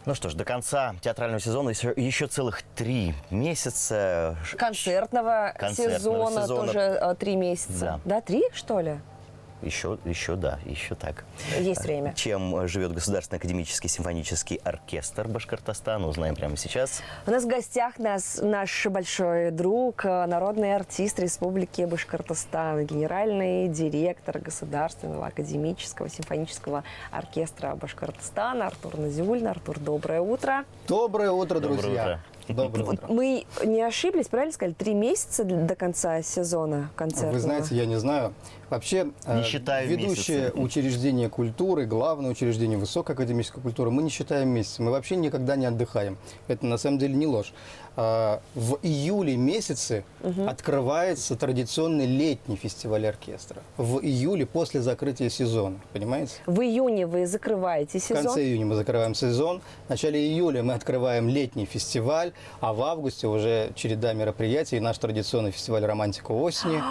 Ну что ж, до конца театрального сезона еще целых 3 месяца. Концертного сезона тоже 3 месяца. Да. Да, 3, что ли? Еще так. Есть время. Чем живет Государственный академический симфонический оркестр Башкортостана, узнаем прямо сейчас. У нас в гостях наш большой друг, народный артист Республики Башкортостан, генеральный директор Государственного академического симфонического оркестра Башкортостана Артур Назиуллин. Артур, доброе утро. Доброе утро, друзья. Доброе утро. Мы не ошиблись, правильно сказали? 3 месяца до конца сезона концертного. Вы знаете, я не знаю. Вообще, ведущее учреждение культуры, главное учреждение высокой академической культуры, мы не считаем месяцы. Мы вообще никогда не отдыхаем. Это на самом деле не ложь. В июле месяце открывается традиционный летний фестиваль оркестра. В июле после закрытия сезона. Понимаете? В июне вы закрываете сезон? В конце июня мы закрываем сезон. В начале июля мы открываем летний фестиваль. А в августе уже череда мероприятий. Наш традиционный фестиваль «Романтика осени»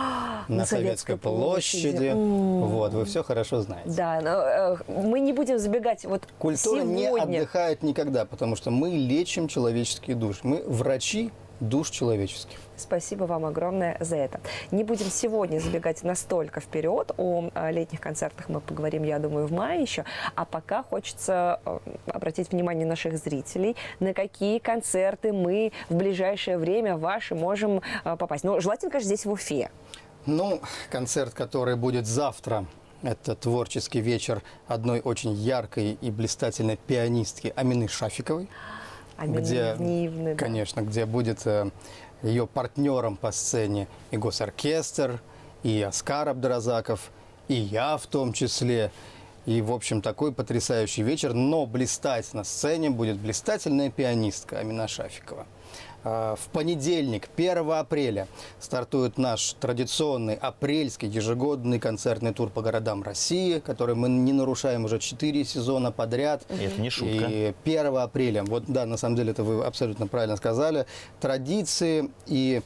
на Советской площади. Вот, вы все хорошо знаете. Да, но мы не будем забегать. Вот культура сегодня не отдыхает никогда, потому что мы лечим человеческие души. Мы врачи душ человеческих. Спасибо вам огромное за это. Не будем сегодня забегать настолько вперед. О летних концертах мы поговорим, я думаю, в мае еще. А пока хочется обратить внимание наших зрителей, на какие концерты мы в ближайшее время ваши можем попасть. Ну, желательно, конечно, здесь в Уфе. Ну, концерт, который будет завтра, это творческий вечер одной очень яркой и блистательной пианистки Амины Шафиковой. Амина, конечно, где будет ее партнером по сцене и госоркестр, и Оскар Абдразаков, и я в том числе. И, в общем, такой потрясающий вечер, но блистать на сцене будет блистательная пианистка Амина Шафикова. В понедельник, 1 апреля, стартует наш традиционный апрельский ежегодный концертный тур по городам России, который мы не нарушаем уже 4 сезона подряд. Это не шутка. И 1 апреля, вот да, на самом деле это вы абсолютно правильно сказали, традиции и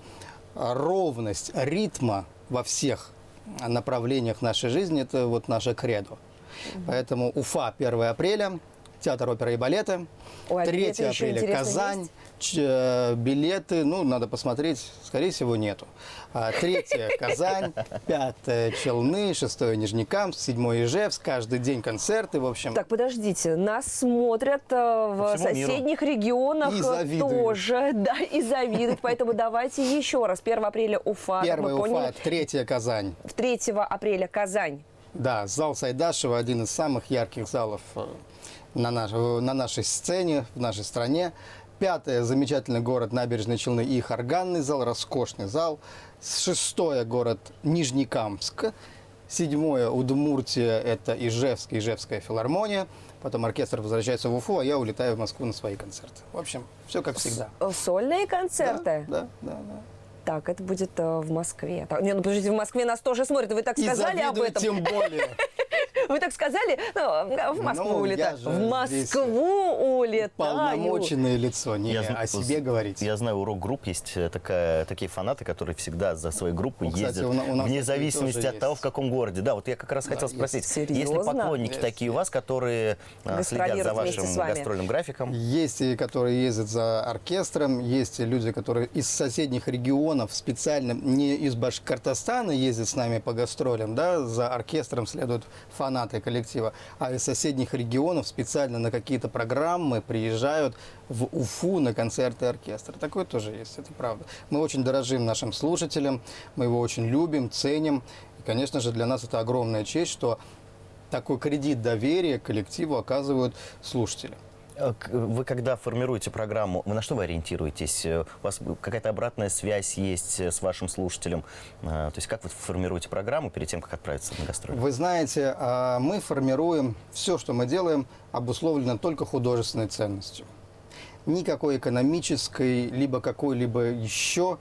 ровность ритма во всех направлениях нашей жизни – это вот наше кредо. Поэтому Уфа, 1 апреля, Театр оперы и балета. 3 апреля Казань. Билеты, ну, надо посмотреть, скорее всего, нету. 3 Казань, 5 Челны, 6 Нижнекамск, 7 Ижевск. Каждый день концерты, в общем. Так, подождите, нас смотрят в соседних регионах тоже. Да, и завидуют. Поэтому давайте еще раз. 1 апреля Уфа. 1 Уфа, 3 Казань. 3 апреля Казань. Да, зал Сайдашева, один из самых ярких залов на нашей сцене, в нашей стране. 5 замечательный город Набережные Челны и их органный зал, роскошный зал. 6 город Нижнекамск. 7 Удмуртия, это Ижевская филармония. Потом оркестр возвращается в Уфу, а я улетаю в Москву на свои концерты. В общем, все как всегда. Сольные концерты? Да. Так, это будет в Москве. Так, не, ну подождите, в Москве нас тоже смотрят. Вы так сказали об этом. Тем более. Вы так сказали, ну, в Москву улетаю. В Москву улетаю. Полномоченное лицо, не о себе говорить. Я знаю, у рок-групп есть такие фанаты, которые всегда за своей группой ездят, вне зависимости от того, в каком городе. Да, вот я как раз хотел спросить, есть ли поклонники такие у вас, которые следят за вашим гастрольным графиком? Есть и которые ездят за оркестром, есть люди, которые из соседних регионов специально, не из Башкортостана ездят с нами по гастролям, да, за оркестром следуют фанаты коллектива, а из соседних регионов специально на какие-то программы приезжают в Уфу на концерты оркестра. Такое тоже есть, это правда. Мы очень дорожим нашим слушателям, мы его очень любим, ценим. И, конечно же, для нас это огромная честь, что такой кредит доверия коллективу оказывают слушатели. Вы когда формируете программу, вы на что вы ориентируетесь? У вас какая-то обратная связь есть с вашим слушателем? То есть как вы формируете программу перед тем, как отправиться на гастроли? Вы знаете, мы формируем, все, что мы делаем, обусловлено только художественной ценностью. Никакой экономической, либо какой-либо еще.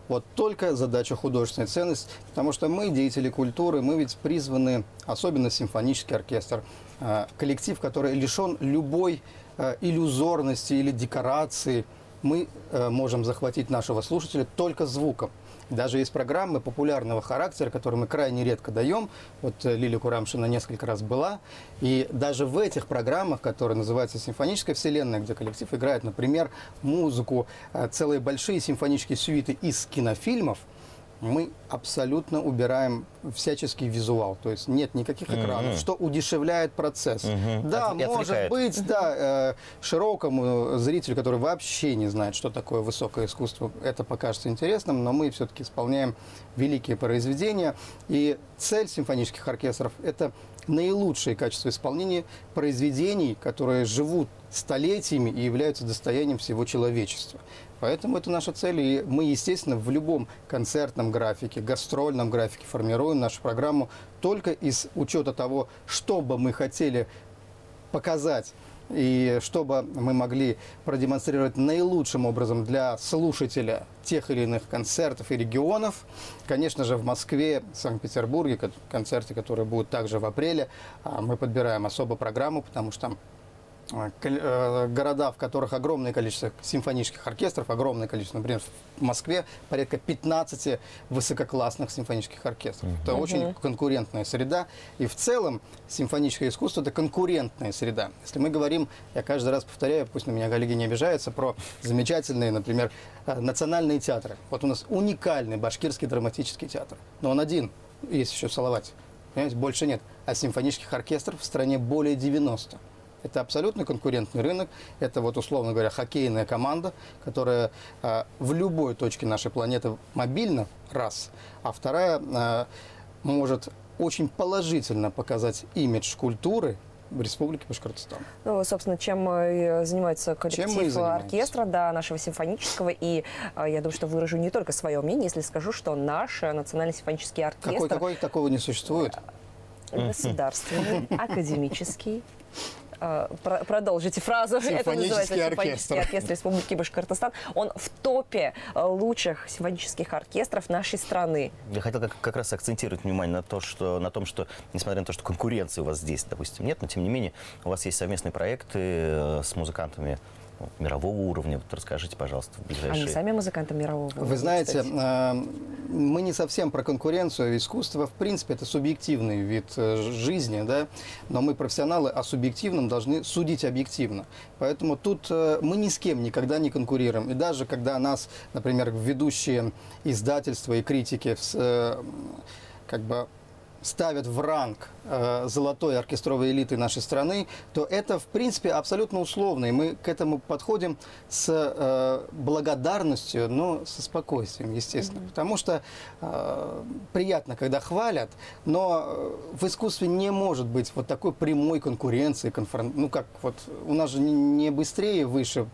Вот только задача художественной ценности, потому что мы, деятели культуры, мы ведь призваны, особенно симфонический оркестр, коллектив, который лишен любой иллюзорности или декорации. Мы можем захватить нашего слушателя только звуком. Даже есть программы популярного характера, которые мы крайне редко даем. Вот Лилия Курамшина несколько раз была. И даже в этих программах, которые называются «Симфоническая вселенная», где коллектив играет, например, музыку, целые большие симфонические сюиты из кинофильмов, мы абсолютно убираем всяческий визуал. То есть нет никаких экранов, что удешевляет процесс. Да, может быть, да, широкому зрителю, который вообще не знает, что такое высокое искусство, это покажется интересным, но мы все-таки исполняем великие произведения. И цель симфонических оркестров – это наилучшее качество исполнения произведений, которые живут столетиями и являются достоянием всего человечества. Поэтому это наша цель, и мы, естественно, в любом концертном графике, гастрольном графике формируем нашу программу только из учета того, что бы мы хотели показать и чтобы мы могли продемонстрировать наилучшим образом для слушателя тех или иных концертов и регионов. Конечно же, в Москве, Санкт-Петербурге, концерты, которые будут также в апреле, мы подбираем особо программу, потому что там города, в которых огромное количество симфонических оркестров, огромное количество, например, в Москве порядка 15 высококлассных симфонических оркестров. Это очень конкурентная среда. И в целом симфоническое искусство – это конкурентная среда. Если мы говорим, я каждый раз повторяю, пусть на меня коллеги не обижаются, про замечательные, например, национальные театры. Вот у нас уникальный башкирский драматический театр. Но он один, есть еще в Салавате. Понимаете, больше нет. А симфонических оркестров в стране более 90. Это абсолютно конкурентный рынок. Это, вот, условно говоря, хоккейная команда, которая в любой точке нашей планеты мобильна, раз. А вторая может очень положительно показать имидж культуры в Республике Башкортостан. Ну, собственно, чем занимается коллектив оркестра, да, нашего симфонического. И я думаю, что выражу не только свое мнение, если скажу, что наш национальный симфонический оркестр... Какой такого не существует? Государственный, академический. Продолжите фразу. Это называется симфонический оркестр Республики Башкортостан. Он в топе лучших симфонических оркестров нашей страны. Я хотел как раз акцентировать внимание на том, что, несмотря на то, что конкуренции у вас здесь, допустим, нет, но тем не менее у вас есть совместные проекты с музыкантами мирового уровня. Вот расскажите, пожалуйста, в ближайшие... Они сами музыканты мирового уровня. Вы знаете, мы не совсем про конкуренцию. Искусство, в принципе, это субъективный вид жизни, да? Но мы профессионалы, о субъективном должны судить объективно. Поэтому тут мы ни с кем никогда не конкурируем. И даже когда нас, например, ведущие издательства и критики как бы ставят в ранг золотой оркестровой элиты нашей страны, то это, в принципе, абсолютно условно. И мы к этому подходим с благодарностью, но со спокойствием, естественно. Потому что приятно, когда хвалят, но в искусстве не может быть вот такой прямой конкуренции. Ну, как вот у нас же не быстрее, выше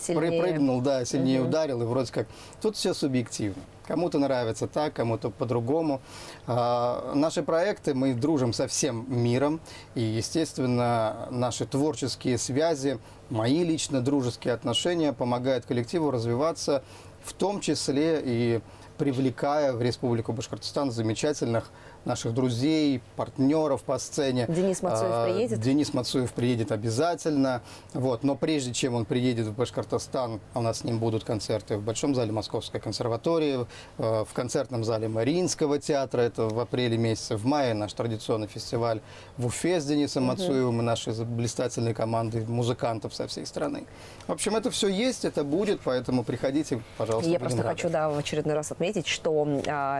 прыгнул, да, сильнее ударил, и вроде как. Тут все субъективно. Кому-то нравится так, кому-то по-другому. Наши проекты, мы дружим со всем миром. И, естественно, наши творческие связи, мои лично дружеские отношения помогают коллективу развиваться, в том числе и привлекая в Республику Башкортостан замечательных наших друзей, партнеров по сцене. Денис Мацуев приедет? Денис Мацуев приедет обязательно. Вот. Но прежде чем он приедет в Башкортостан, у нас с ним будут концерты в Большом зале Московской консерватории, в концертном зале Мариинского театра. Это в апреле месяце. В мае наш традиционный фестиваль в Уфе с Денисом Мацуевым и нашей блистательной командой музыкантов со всей страны. В общем, это все есть, это будет, поэтому приходите, пожалуйста. Я просто хочу, да, в очередной раз отметить, что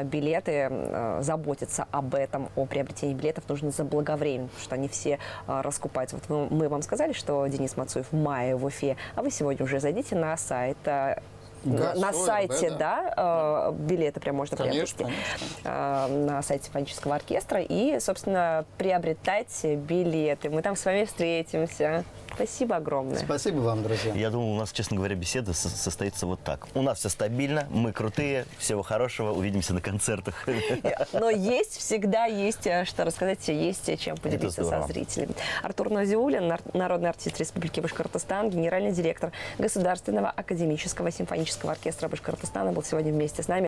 билеты заботятся об этом, о приобретении билетов нужно заблаговременно, потому что они все раскупаются. Вот мы вам сказали, что Денис Мацуев в мае в Уфе, а вы сегодня уже зайдите на сайт. На сайте, да, билеты прям можно приобрести на сайте симфонического оркестра и, собственно, приобретайте билеты. Мы там с вами встретимся. Спасибо огромное. Спасибо вам, друзья. Я думал, у нас, честно говоря, беседа состоится вот так. У нас все стабильно, мы крутые, всего хорошего, увидимся на концертах. Но всегда есть что рассказать, есть чем поделиться со зрителями. Артур Назиуллин, народный артист Республики Башкортостан, генеральный директор Государственного академического симфонического оркестра Башкортостана, был сегодня вместе с нами.